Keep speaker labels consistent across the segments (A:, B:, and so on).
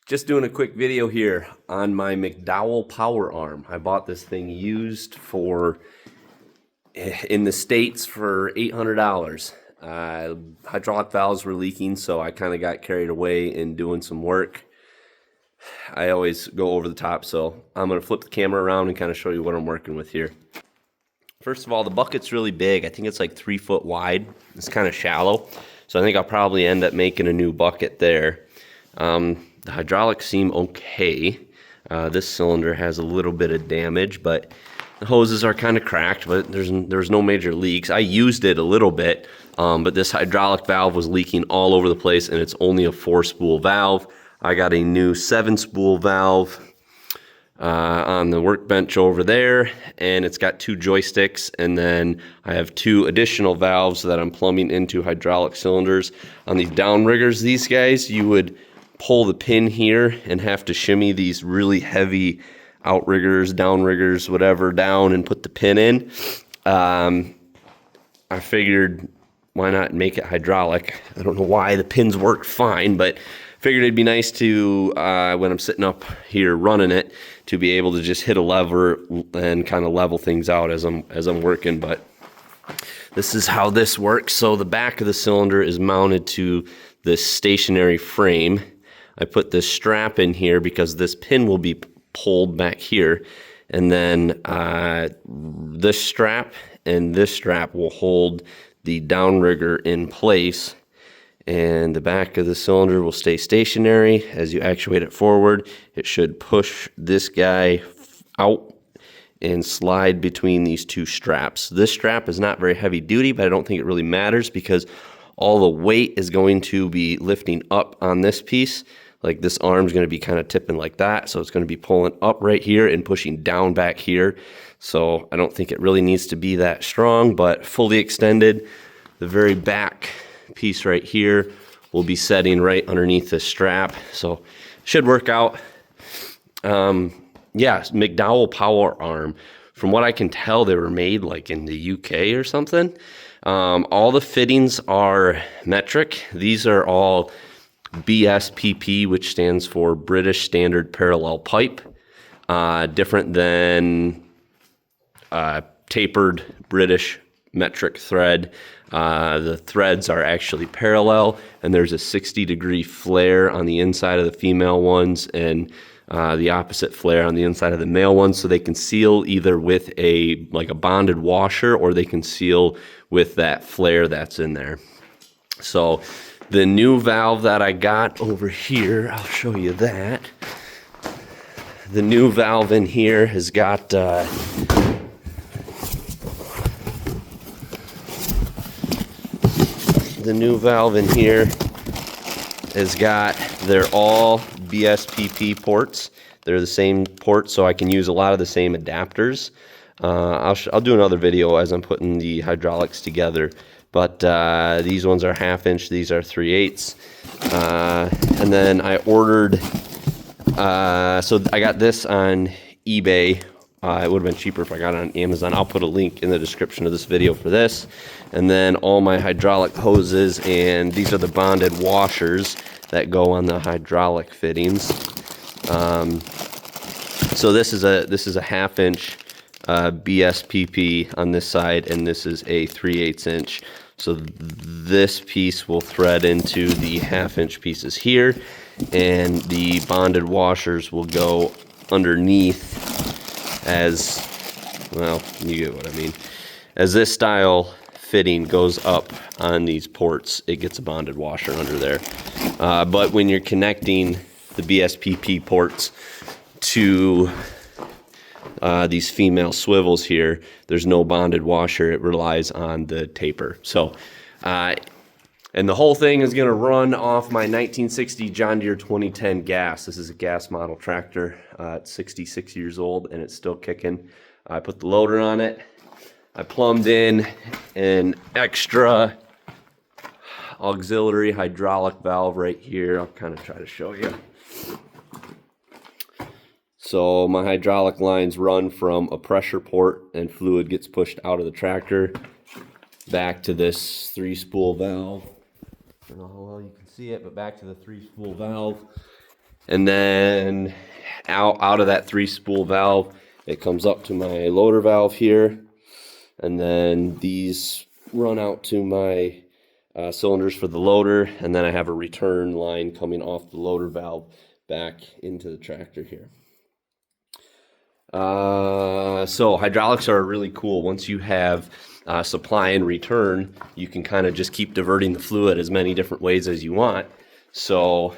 A: Just doing a quick video here on my Mcdowell power arm. I bought this thing used for in the States for $800. Hydraulic valves were leaking, so I kind of got carried away in doing some work. I always go over the top, so I'm going to flip the camera around and kind of show you what I'm working with here. First of all, the bucket's really big. I think it's like 3 foot wide. It's kind of shallow, so I think I'll probably end up making a new bucket there. The hydraulics seem okay. This cylinder has a little bit of damage, but the hoses are kind of cracked, but there's no major leaks. I used it a little bit, but this hydraulic valve was leaking all over the place, and it's only a 4-spool valve. I got a new 7-spool valve on the workbench over there, and it's got 2 joysticks, and then I have 2 additional valves that I'm plumbing into hydraulic cylinders. On these downriggers, these guys, you would pull the pin here and have to shimmy these really heavy outriggers, downriggers, whatever, down and put the pin in. I figured why not make it hydraulic? I don't know why, the pins work fine, but figured it'd be nice to, when I'm sitting up here running it, to be able to just hit a lever and kind of level things out as I'm working. But this is how this works. So the back of the cylinder is mounted to this stationary frame. I put this strap in here because this pin will be pulled back here, and then this strap and this strap will hold the downrigger in place, and the back of the cylinder will stay stationary. As you actuate it forward, it should push this guy out and slide between these 2 straps. This strap is not very heavy duty, but I don't think it really matters because all the weight is going to be lifting up on this piece. Like this arm's going to be kind of tipping like that, so it's going to be pulling up right here and pushing down back here. So I don't think it really needs to be that strong, but fully extended, the very back piece right here will be setting right underneath this strap, so should work out. Yeah, McDowell power arm. From what I can tell, they were made like in the UK or something. All the fittings are metric. These are all BSPP, which stands for British Standard Parallel Pipe, different than tapered British metric thread. The threads are actually parallel, and there's a 60-degree flare on the inside of the female ones and the opposite flare on the inside of the male ones, so they can seal either with a bonded washer, or they can seal with that flare that's in there. So the new valve that I got over here, I'll show you that. The new valve in here has got they're all BSPP ports. They're the same ports, so I can use a lot of the same adapters. I'll do another video as I'm putting the hydraulics together. But these ones are 1/2 inch, these are 3/8. And then I ordered, so I got this on eBay. It would have been cheaper if I got it on Amazon. I'll put a link in the description of this video for this. And then all my hydraulic hoses, and these are the bonded washers that go on the hydraulic fittings. So this is a 1/2 inch BSPP on this side, and this is a 3/8 inch. So this piece will thread into the 1/2 inch pieces here, and the bonded washers will go underneath as, well, you get what I mean. As this style fitting goes up on these ports, it gets a bonded washer under there. But when you're connecting the BSPP ports to these female swivels here, there's no bonded washer. It relies on the taper. So, and the whole thing is going to run off my 1960 John Deere 2010 gas. This is a gas model tractor. It's 66 years old, and it's still kicking. I put the loader on it. I plumbed in an extra auxiliary hydraulic valve right here. I'll kind of try to show you. So my hydraulic lines run from a pressure port, and fluid gets pushed out of the tractor back to this 3-spool valve. I don't know how well you can see it, but back to the 3-spool valve. And then out of that 3-spool valve, it comes up to my loader valve here. And then these run out to my cylinders for the loader. And then I have a return line coming off the loader valve back into the tractor here. So hydraulics are really cool. Once you have supply and return, you can kind of just keep diverting the fluid as many different ways as you want. So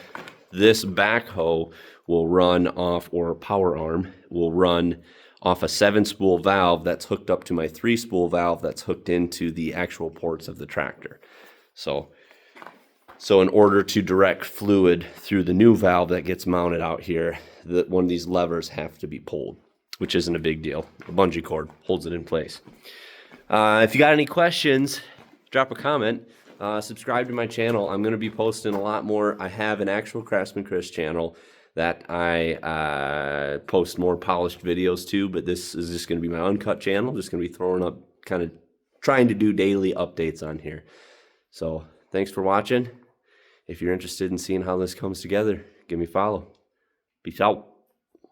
A: this backhoe will run off, or power arm will run off a 7-spool valve that's hooked up to my 3-spool valve that's hooked into the actual ports of the tractor. So in order to direct fluid through the new valve that gets mounted out here, one of these levers have to be pulled, which isn't a big deal. A bungee cord holds it in place. If you got any questions, drop a comment. Subscribe to my channel. I'm going to be posting a lot more. I have an actual Craftsman Chris channel that I post more polished videos to, but this is just going to be my uncut channel. Just going to be throwing up, kind of trying to do daily updates on here. So thanks for watching. If you're interested in seeing how this comes together, give me a follow. Peace out.